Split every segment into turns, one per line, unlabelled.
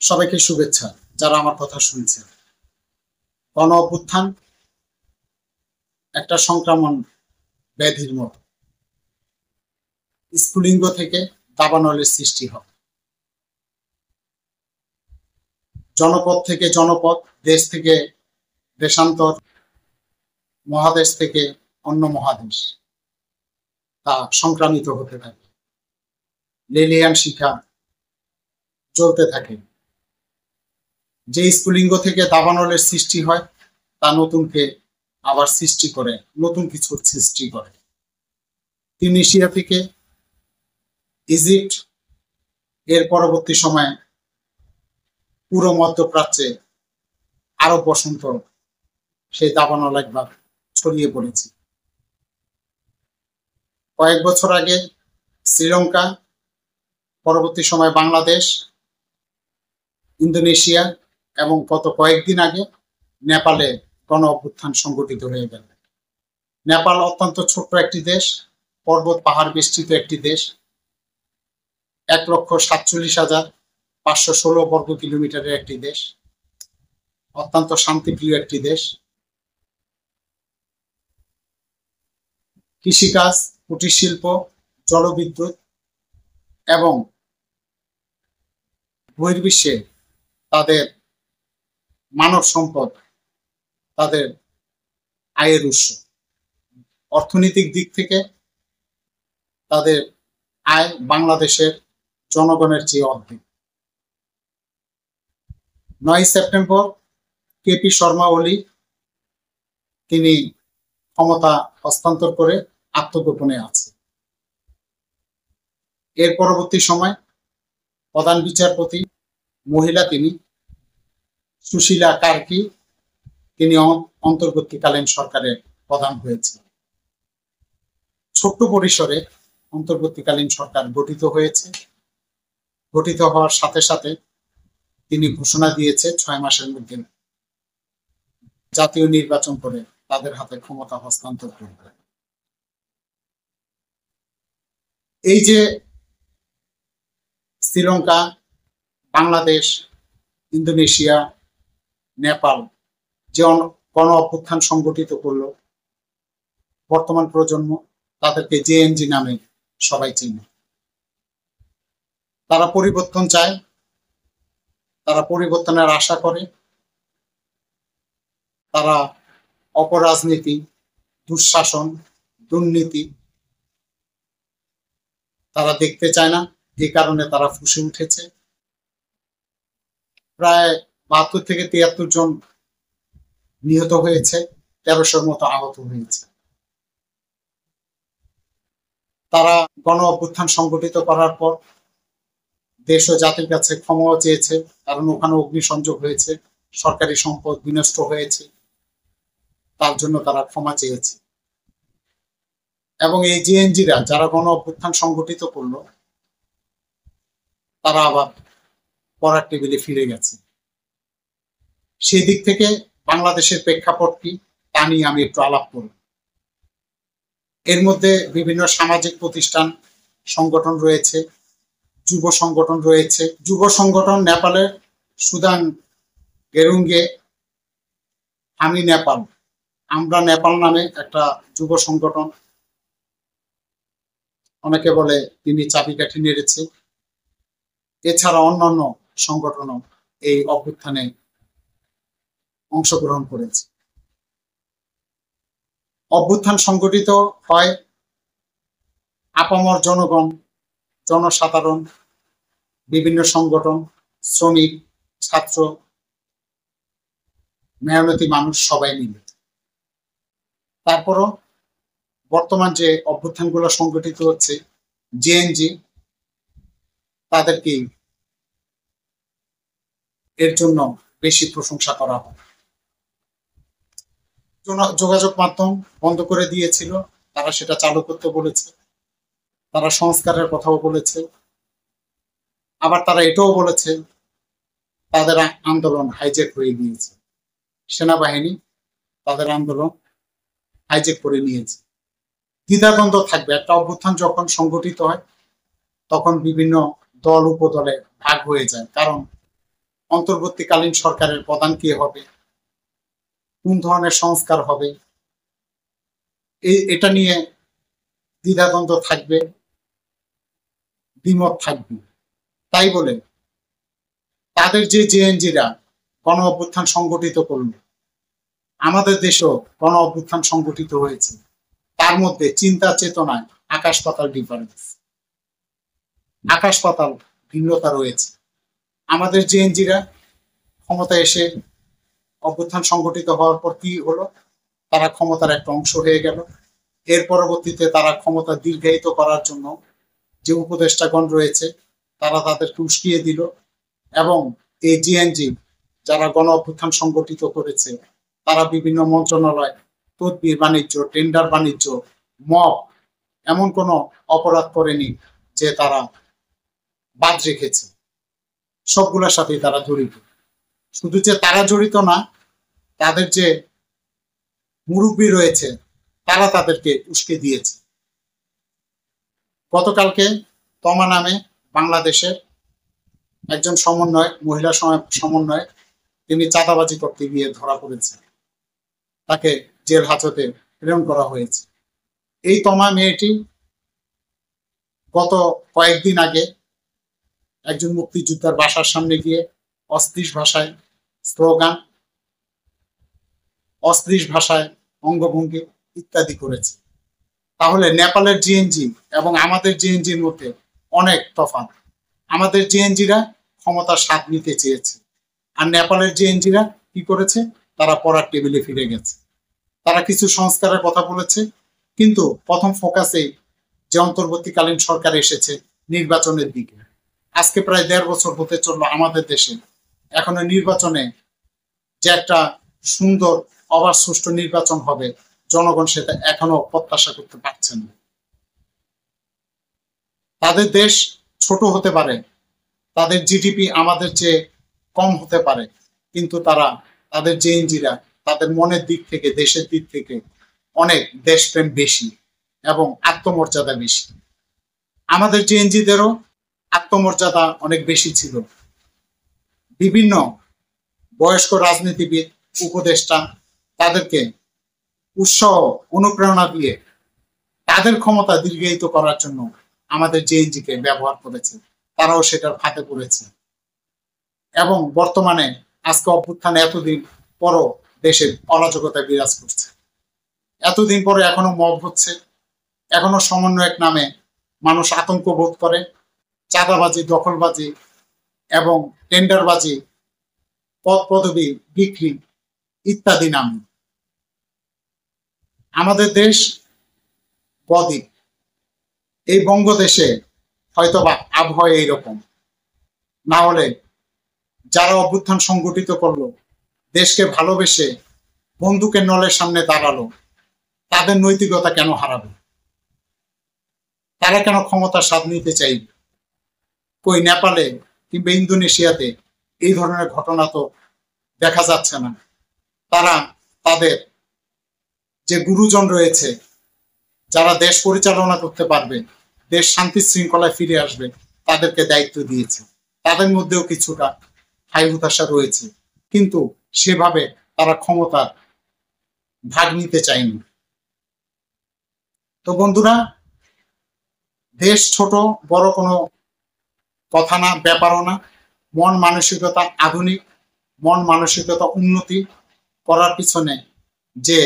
সবাইকে শুভেচ্ছা যারা আমার কথা শুনছেন। গণ অভ্যুত্থান একটা সংক্রমণ ব্যাধির মতো। স্ফুলিঙ্গ থেকে দাবানলের সৃষ্টি হয়, জনপদ থেকে জনপদ, দেশ থেকে দেশান্তর, মহাদেশ থেকে অন্য মহাদেশ তা সংক্রামিত হতে থাকে। লেলিয়ান শিখা চলতে থাকে। যে স্ফুলিঙ্গ থেকে দাবানলের সৃষ্টি হয় তা নতুনকে আবার সৃষ্টি করে, নতুন কিছুর সৃষ্টি করে। তিউনিসিয়া থেকে ইজিপ্ট, এর পরবর্তী সময়ে পুরো মধ্যপ্রাচ্যে আরব বসন্ত সেই দাবানল একবার ছড়িয়ে পড়েছে। কয়েক বছর আগে শ্রীলঙ্কা, পরবর্তী সময় বাংলাদেশ, ইন্দোনেশিয়া এবং গত কয়েকদিন আগে নেপালে গণ অভ্যুত্থান সংগঠিত হয়ে গেল। নেপাল অত্যন্ত ছোট্ট একটি দেশ, পর্বত পাহাড় বেষ্টিত একটি দেশ। ১,৪৭,৫১৬ বর্গ কিলোমিটারের একটি দেশ, অত্যন্ত শান্তিপ্রিয় একটি দেশ। কৃষিকাজ, কুটির শিল্প, জলবিদ্যুৎ এবং বহির্বিশ্বে তাদের মানব সম্পদ তাদের আয়ের উৎস। অর্থনৈতিক দিক থেকে তাদের আয় বাংলাদেশের জনগণের চেয়ে অর্ধেক। ৯ সেপ্টেম্বর কেপি শর্মা ওলি তিনি ক্ষমতা হস্তান্তর করে আত্মগোপনে আছে। এর পরবর্তী সময় প্রধান বিচারপতি মহিলা তিনি সুশীলা কার্কি, তিনি অন্তর্বর্তীকালীন সরকারের প্রধান হয়েছিলেন। ছোট্ট পরিসরে অন্তর্বর্তীকালীন সরকার গঠিত হয়েছে। গঠিত হওয়ার সাথে সাথে তিনি ঘোষণা দিয়েছে ৬ মাসের মধ্যে জাতীয় নির্বাচন করে তাদের হাতে ক্ষমতা হস্তান্তর করবে। এই যে শ্রীলঙ্কা, বাংলাদেশ, ইন্দোনেশিয়া, নেপাল যে গণ অভ্যুত্থান সংগঠিত করলো, বর্তমান প্রজন্ম তাদেরকে জেএনজি নামে সবাই চিনে। তারা পরিবর্তন চায়, তারা পরিবর্তনের আশা করে। তারা অপরাজনীতি, দুঃশাসন, দুর্নীতি তারা দেখতে চায় না। যে কারণে তারা ফুঁসে উঠেছে। প্রায় ৭২ থেকে ৭৩ জন নিহত হয়েছে, ১৩০০-র মতো আহত হয়েছে। তারা গণ অভ্যুত্থান সংগঠিত করার পর দেশ ও জাতির কাছে ক্ষমাও চেয়েছে, কারণ ওখানে অগ্নিসংযোগ হয়েছে, সরকারি সম্পদ বিনষ্ট হয়েছে, তার জন্য তারা ক্ষমা চেয়েছে। এবং এই জেএনজিরা যারা গণ অভ্যুত্থান সংগঠিত করলো, তারা আবার পড়ার টেবিলে ফিরে গেছে। সেই দিক থেকে বাংলাদেশের প্রেক্ষাপট কি তা নিয়ে আমি একটু আলাপ করব। এর মধ্যে বিভিন্ন সামাজিক প্রতিষ্ঠান, সংগঠন রয়েছে, যুব সংগঠন রয়েছে। যুব সংগঠন নেপালের সুদান গেরুঙ্গে আমি নেপাল, আমরা নেপাল নামে একটা যুব সংগঠন, অনেকে বলে তিনি চাবিকাঠি নেড়েছে। এছাড়া অন্যান্য সংগঠনও এই অভ্যুত্থানে অংশগ্রহণ করেছে। অভ্যুত্থান সংগঠিত হয় আপামর জনগণ, জনসাধারণ, বিভিন্ন সংগঠন, শ্রমিক, ছাত্র, মেহনতি মানুষ সবাই মিলে। তারপরও বর্তমান যে অভ্যুত্থানগুলো সংগঠিত হচ্ছে, জেএনজি তাদেরকে এর জন্য বেশি প্রশংসা করা হয়। যোগাযোগ মাধ্যম বন্ধ করে দিয়েছিল, তারা সেটা চালু করতে বলেছে। তারা সংস্কারের কথাও বলেছে। আবার তারা এটাও বলেছে তাদের আন্দোলন হাইজ্যাক হয়ে গিয়েছে, সেনাবাহিনী তাদের আন্দোলন হাইজ্যাক করে নিয়েছে। দ্বিধাদ্বন্দ্ব থাকবে। একটা অভ্যুত্থান যখন সংগঠিত হয় তখন বিভিন্ন দল উপদলে ভাগ হয়ে যায়, কারণ অন্তর্বর্তীকালীন সরকারের প্রধান কে হবে, কোন ধরনের সংস্কার হবে, এটা নিয়ে দ্বিধাদ্বন্দ্ব থাকবে, দ্বিমত থাকবে। তাই বলে তাদের যে জেএনজিরা গণ অভ্যুত্থান সংগঠিত করল, আমাদের দেশেও গণ অভ্যুত্থান সংগঠিত হয়েছে, তার মধ্যে চিন্তা চেতনায় আকাশ পাতাল ডিফারেন্স, আকাশ পাতাল ভিন্নতা রয়েছে। আমাদের জেএনজিরা ক্ষমতায় এসে অভ্যুত্থান সংগঠিত হওয়ার পর কি হলো, তারা ক্ষমতার একটা অংশ হয়ে গেল। এর পরবর্তীতে তারা ক্ষমতা দীর্ঘায়িত করার জন্য যে উপদেষ্টাগণ রয়েছে তারা তাদেরকে উস্কিয়ে দিল, এবং এই জিএনজি যারা গণ অভ্যুত্থান সংগঠিত করেছে তারা বিভিন্ন মন্ত্রণালয়, তদবির বাণিজ্য, টেন্ডার বাণিজ্য, মব, এমন কোনো অপরাধ করেনি যে তারা বাদ রেখেছে। সবগুলোর সাথেই তারা জড়িত। শুধু যে তারা জড়িত না, তাদের যে মুরব্বী রয়েছে তারা তাদেরকে উস্কে দিয়েছে। গতকালকে তমা নামে বাংলাদেশের একজন সমন্বয়ক, মহিলা সমন্বয়ক, তিনি চাঁদাবাজি করতে গিয়ে ধরা পড়েছে, তাকে জেল হাজতে প্রেরণ করা হয়েছে। এই তমা মেয়েটি গত কয়েকদিন আগে একজন মুক্তিযোদ্ধার বাসার সামনে গিয়ে অশ্লীল ভাষায় স্লোগান, অশ্লীল ভাষায় অঙ্গভঙ্গি ইত্যাদি করেছে। তাহলে নেপালের জিএনজি এবং আমাদের জিএনজির মধ্যে অনেক তফাৎ। আমাদের জিএনজিরা ক্ষমতার স্বাদ নিতে চেয়েছে, আর নেপালের জিএনজিরা কি করেছে, তারা পড়ার টেবিলে ফিরে গেছে। তারা কিছু সংস্কারের কথা বলেছে, কিন্তু প্রথম ফোকাসে যে অন্তর্বর্তীকালীন সরকার এসেছে নির্বাচনের দিকে। আজকে প্রায় 1.5 বছর হতে চললো আমাদের দেশে, এখনো নির্বাচনে যে একটা সুন্দর অবাধ সুষ্ঠু নির্বাচন হবে জনগণ সেটা এখনো প্রত্যাশা করতে পারছেন না। তাদের দেশ ছোট হতে পারে, তাদের জিডিপি আমাদের চেয়ে কম হতে পারে, কিন্তু তারা, তাদের জেএনজিরা তাদের মনের দিক থেকে, দেশের দিক থেকে অনেক দেশপ্রেম বেশি এবং আত্মমর্যাদা বেশি। আমাদের জেএনজিদেরও আত্মমর্যাদা অনেক বেশি ছিল। বিভিন্ন বয়স্ক রাজনীতিবিদ, উপদেষ্টা তাদেরকে উৎসাহ, অনুপ্রেরণা দিয়ে তাদের ক্ষমতা দীর্ঘায়িত করার জন্য আমাদের জেএনজিকে ব্যবহার করেছে, তারাও সেটার ফাঁদে পড়েছে। এবং বর্তমানে আজকে অভ্যুত্থান এতদিন পরও দেশের অরাজকতা বিরাজ করছে, এতদিন পরে এখনো মব হচ্ছে, এখনো সমন্বয়ক নামে মানুষ আতঙ্ক বোধ করে, চাঁদাবাজি, দখলবাজি এবং টেন্ডারবাজি, পদ পদবি বিক্রি ইত্যাদি নামে। আমাদের দেশ বদ্বীপ, এই বঙ্গদেশে হয়তোবা আবহাওয়া এইরকম, না হলে যারা অভ্যুত্থান সংগঠিত করলো, দেশকে ভালোবেসে বন্দুকের নলের সামনে দাঁড়ালো, তাদের নৈতিকতা কেন হারাবে? তারা কেন ক্ষমতার স্বাদ নিতে চাইবে? কই নেপালে কিংবা ইন্দোনেশিয়াতে এই ধরনের ঘটনা তো দেখা যাচ্ছে না। তারা তাদের যে গুরুজন রয়েছে, যারা দেশ পরিচালনা করতে পারবে, দেশ শান্তি শৃঙ্খলায় ফিরে আসবে, তাদেরকে দায়িত্ব দিয়েছে। তাদের মধ্যেও কিছুটা হাই হতাশা রয়েছে, কিন্তু সেভাবে তারা ক্ষমতার ভাগ নিতে চায়নি। তো বন্ধুরা, দেশ ছোট বড় কোনো কথা না, ব্যাপারও না। মন মানসিকতা আধুনিক, মন মানসিকতা উন্নতি করার পিছনে যে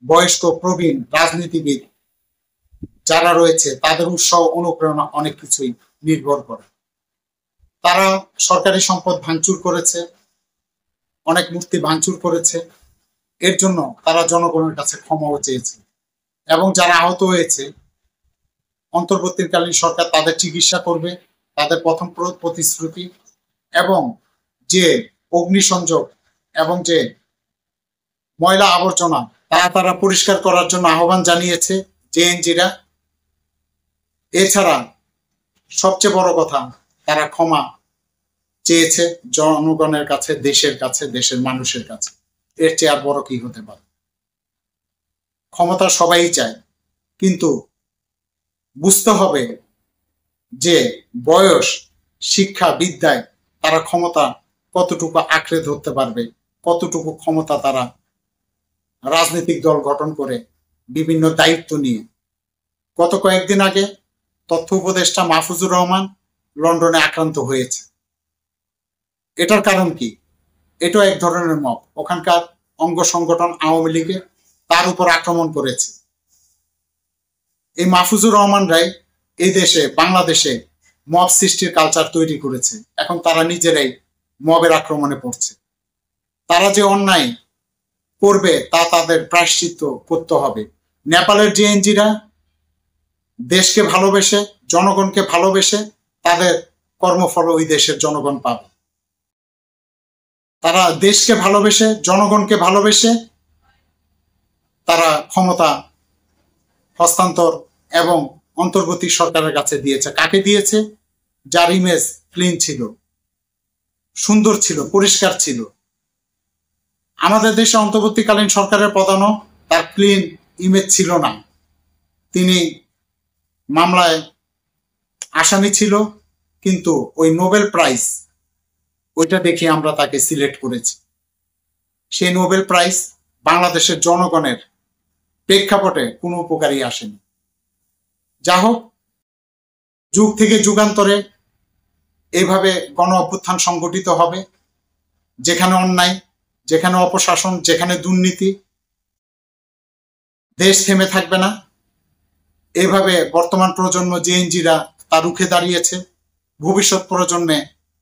বয়স্ক প্রবীণ রাজনীতিবিদ যারা রয়েছে তাদের উৎসাহ, অনুপ্রেরণা অনেক কিছুই নির্ভর করে। তারা সরকারি সম্পদ ভাঙচুর করেছে, অনেক মূর্তি ভাঙচুর করেছে, এর জন্য তারা জনগণের কাছে ক্ষমাও চেয়েছে। এবং যারা আহত হয়েছে, অন্তর্বর্তীকালীন সরকার তাদের চিকিৎসা করবে, তাদের প্রথম প্রতিশ্রুতি। এবং যে অগ্নিসংযোগ এবং যে ময়লা আবর্জনা তারা পরিষ্কার করার জন্য আহ্বান জানিয়েছে জেএনজিরা। এছাড়া সবচেয়ে বড় কথা, তারা ক্ষমা চেয়েছে জনগণের কাছে, দেশের কাছে, দেশের মানুষের কাছে। এর চেয়ে আর বড় কি হতে পারে? ক্ষমতা সবাই চায়, কিন্তু বুঝতে হবে যে বয়স, শিক্ষা, বিদ্যায় তারা ক্ষমতা কতটুকু আঁকড়ে ধরতে পারবে, কতটুকু ক্ষমতা তারা রাজনৈতিক দল গঠন করে বিভিন্ন দায়িত্ব নিয়ে। গত কয়েকদিন আগে তথ্য উপদেষ্টা মাহফুজুর রহমান লন্ডনে আক্রান্ত হয়েছে। এটার কারণ কি? এটাও এক ধরনের মব। ওখানকার অঙ্গ সংগঠন আওয়ামী লীগে তার উপর আক্রমণ করেছে। এই মাহফুজুর রহমানরাই এই দেশে, বাংলাদেশে মব সৃষ্টির কালচার তৈরি করেছে। এখন তারা নিজেরাই মবের আক্রমণে পড়ছে। তারা যে অন্যায় করবে তা তাদের প্রায়শ্চিত্ত করতে হবে। নেপালের জেএনজিরা দেশকে ভালোবেসে, জনগণকে ভালোবেসে তাদের কর্মফল ওই দেশের জনগণ পাবে। তারা দেশকে ভালোবেসে, জনগণকে ভালোবেসে তারা ক্ষমতা হস্তান্তর এবং অন্তর্বর্তী সরকারের কাছে দিয়েছে। কাকে দিয়েছে? যার ইমেজ ক্লিন ছিল, সুন্দর ছিল, পরিষ্কার ছিল। আমাদের দেশে অন্তর্বর্তীকালীন সরকারের প্রধানও তার ক্লিন ইমেজ ছিল না। তিনি মামলায় আসামি ছিল, কিন্তু ওই নোবেল প্রাইজ ওইটা দেখে আমরা তাকে সিলেক্ট করেছি। সেই নোবেল প্রাইজ বাংলাদেশের জনগণের প্রেক্ষাপটে কোনো উপকারী আসেনি। যা হোক, যুগ থেকে যুগান্তরে এইভাবে গণ অভ্যুত্থান সংগঠিত হবে। যেখানে অন্যায়, যেখানে অপশাসন, যেখানে দুর্নীতি, দেশ থেমে থাকবে না। এইভাবে বর্তমান প্রজন্ম জেএনজিরা তা রুখে দাঁড়িয়েছে। ভবিষ্যৎ প্রজন্মে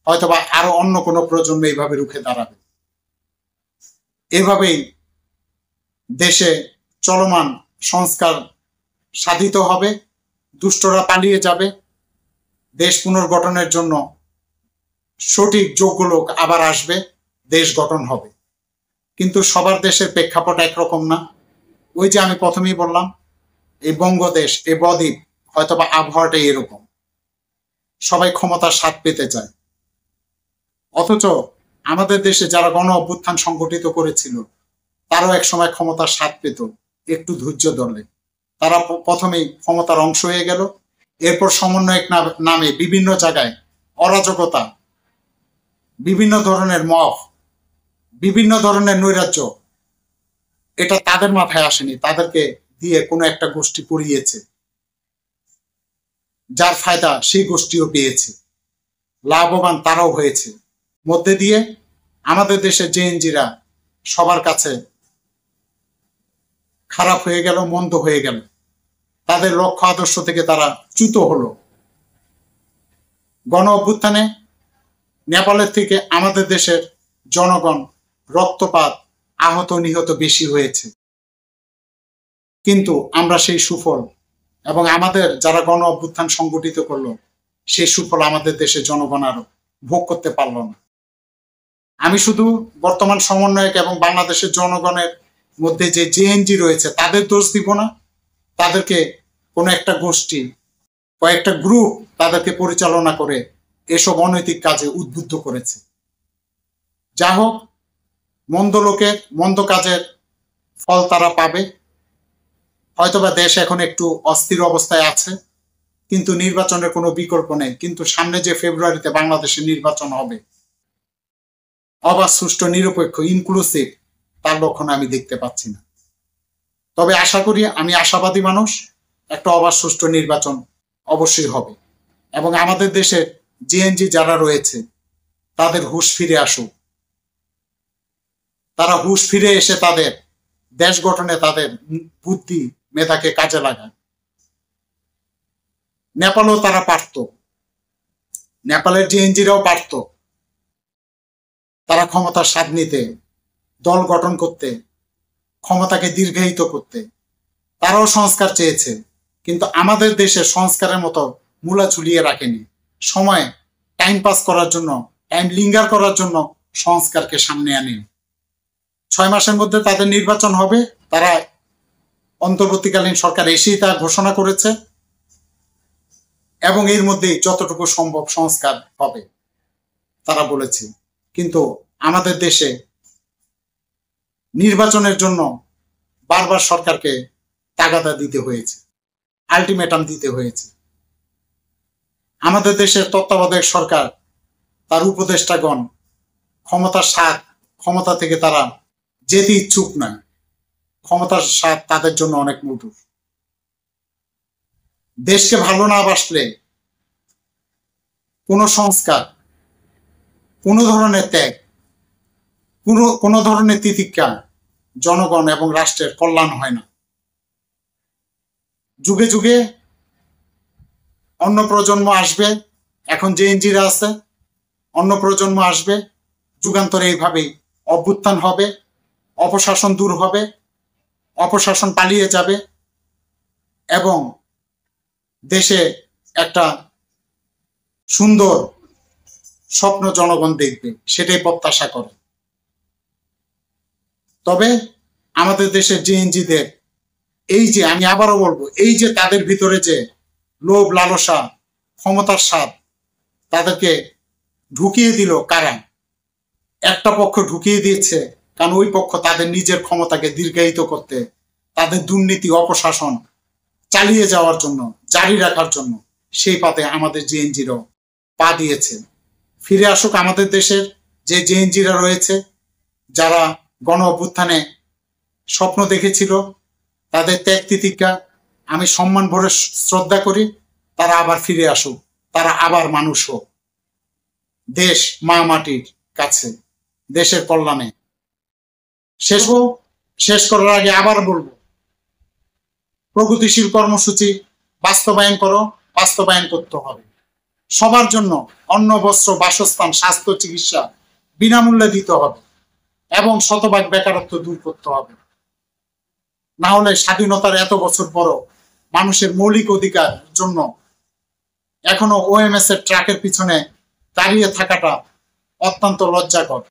হয়তোবা আরো অন্য কোনো প্রজন্ম এইভাবে রুখে দাঁড়াবে। এভাবেই দেশে চলমান সংস্কার সাধিত হবে, দুষ্টরা পালিয়ে যাবে, দেশ পুনর্গঠনের জন্য সঠিক যোগ্য লোক আবার আসবে, দেশ গঠন হবে। কিন্তু সবার দেশের প্রেক্ষাপট একরকম না। ওই যে আমি প্রথমেই বললাম, এই বঙ্গদেশ, এই বদ্বীপ হয়তোবা আবহাওয়াটাই এরকম। সবাই ক্ষমতার স্বাদ পেতে চায়। অথচ আমাদের দেশে যারা গণ অভ্যুত্থান সংগঠিত করেছিল তারাও এক সময় ক্ষমতার স্বাদ পেত একটু ধৈর্য ধরলে। তারা প্রথমেই ক্ষমতার অংশ হয়ে গেল, এরপর সমন্বয়ক নামে বিভিন্ন জায়গায় অরাজকতা, বিভিন্ন ধরনের মব, বিভিন্ন ধরনের নৈরাজ্য, এটা তাদের মাথায় আসেনি। তাদেরকে দিয়ে কোনো একটা গোষ্ঠী পড়িয়েছে, যার ফায়দা সেই গোষ্ঠীও পেয়েছে, লাভবান তারাও হয়েছে। মধ্যে দিয়ে আমাদের দেশের জেএনজিরা সবার কাছে খারাপ হয়ে গেল, মন্দ হয়ে গেল। তাদের লক্ষ্য আদর্শ থেকে তারা চ্যুত হলো। গণ অভ্যুত্থানে নেপালের থেকে আমাদের দেশের জনগণ রক্তপাত, আহত নিহত বেশি হয়েছে। কিন্তু আমরা সেই সুফল, এবং আমাদের যারা গণ অভ্যুত্থান সংগঠিত করলো সেই সুফল আমাদের দেশের জনগণ আরো ভোগ করতে পারলো না। আমি শুধু বর্তমান সমন্বয়ক এবং বাংলাদেশের জনগণের মধ্যে যে জেএনজি রয়েছে তাদের দোষ দিব না। তাদেরকে কোনো একটা গোষ্ঠী, কয়েকটা গ্রুপ তাদেরকে পরিচালনা করে এসব অনৈতিক কাজে উদ্বুদ্ধ করেছে। যা হোক, মন্দ লোকের মন্দ কাজের ফল তারা পাবে। হয়তোবা দেশ এখন একটু অস্থির অবস্থায় আছে, কিন্তু নির্বাচনের কোনো বিকল্প নেই। কিন্তু সামনে যে ফেব্রুয়ারিতে বাংলাদেশে নির্বাচন হবে, অবাধ, সুষ্ঠু, নিরপেক্ষ, ইনক্লুসিভ, তার লক্ষণ আমি দেখতে পাচ্ছি না। তবে আশা করি, আমি আশাবাদী মানুষ, একটা অবাধ সুষ্ঠু নির্বাচন অবশ্যই হবে এবং আমাদের দেশের জেএনজি যারা রয়েছে তাদের হুঁশ ফিরে আসুক। তারা হুঁশ ফিরে এসে তাদের দেশ গঠনে তাদের বুদ্ধি মেধাকে কাজে লাগায়। নেপালও তারা পারত, নেপালের জেএনজিরাও পারত। তারা ক্ষমতার স্বাদ নিতে, দল গঠন করতে, ক্ষমতাকে দীর্ঘায়িত করতে তারাও সংস্কার চেয়েছে। কিন্তু আমাদের দেশে সংস্কারের মতো মূলা ঝুলিয়ে রাখেনি। সময় টাইম পাস করার জন্য, টাইম লিঙ্গার করার জন্য সংস্কারকে সামনে আনেনি। 6 মাসের মধ্যে তাদের নির্বাচন হবে। তারা অন্তর্বর্তীকালীন সরকার এসেই তা ঘোষণা করেছে এবং এর মধ্যেই যতটুকু সম্ভব সংস্কার হবে তারা বলেছে। কিন্তু আমাদের দেশে নির্বাচনের জন্য বারবার সরকারকে তাগাদা দিতে হয়েছে, আলটিমেটাম দিতে হয়েছে। আমাদের দেশের তত্ত্বাবধায়ক সরকার, তার উপদেষ্টাগণ ক্ষমতার স্বাদ, ক্ষমতা থেকে তারা যেতে ইচ্ছুক না। ক্ষমতার স্বাদ তাদের জন্য অনেক মধুর। দেশকে ভালো না বাসলে কোনো সংস্কার, কোনো ধরনের ত্যাগ, কোনো ধরনের তিতিক্ষা জনগণ এবং রাষ্ট্রের কল্যাণ হয় না। যুগে যুগে অন্য প্রজন্ম আসবে, এখন যে এনজিরা আছে, অন্য প্রজন্ম আসবে, যুগান্তরে এইভাবেই অভ্যুত্থান হবে, অপশাসন দূর হবে, অপশাসন পালিয়ে যাবে এবং দেশে একটা সুন্দর স্বপ্ন জনগণ দেখবে, সেটাই প্রত্যাশা করে। তবে আমাদের দেশের জেএনজিদের এই যে, আমি আবারও বলবো, এই যে তাদের ভিতরে যে লোভ, লালসা, ক্ষমতার স্বাদ তাদেরকে ঢুকিয়ে দিল কারা? একটা পক্ষ ঢুকিয়ে দিয়েছে, কারণ ওই পক্ষ তাদের নিজের ক্ষমতাকে দীর্ঘায়িত করতে, তাদের দুর্নীতি, অপশাসন চালিয়ে যাওয়ার জন্য, জারি রাখার জন্য সেই পাতে আমাদের জেএনজিরাও পা দিয়েছে। ফিরে আসুক আমাদের দেশের যে জেএনজিরা রয়েছে, যারা গণ অভ্যুত্থানে স্বপ্ন দেখেছিল, তাদের ত্যাগ তিতিক্ষা আমি সম্মান ভরে শ্রদ্ধা করি। তারা আবার ফিরে আসুক, তারা আবার মানুষ হোক, দেশ মা মাটির কাছে, দেশের কল্যাণে। শেষ করার আগে আবার বলবো, প্রগতিশীল কর্মসূচি বাস্তবায়ন করতে হবে। সবার জন্য অন্ন, বস্ত্র, বাসস্থান, স্বাস্থ্য, চিকিৎসা বিনামূল্যে দিতে হবে এবং শতভাগ বেকারত্ব দূর করতে হবে। না হলে স্বাধীনতার এত বছর পরও মানুষের মৌলিক অধিকার জন্য এখনো ওএমএস এর ট্রাকের পিছনে দাঁড়িয়ে থাকাটা অত্যন্ত লজ্জাকর।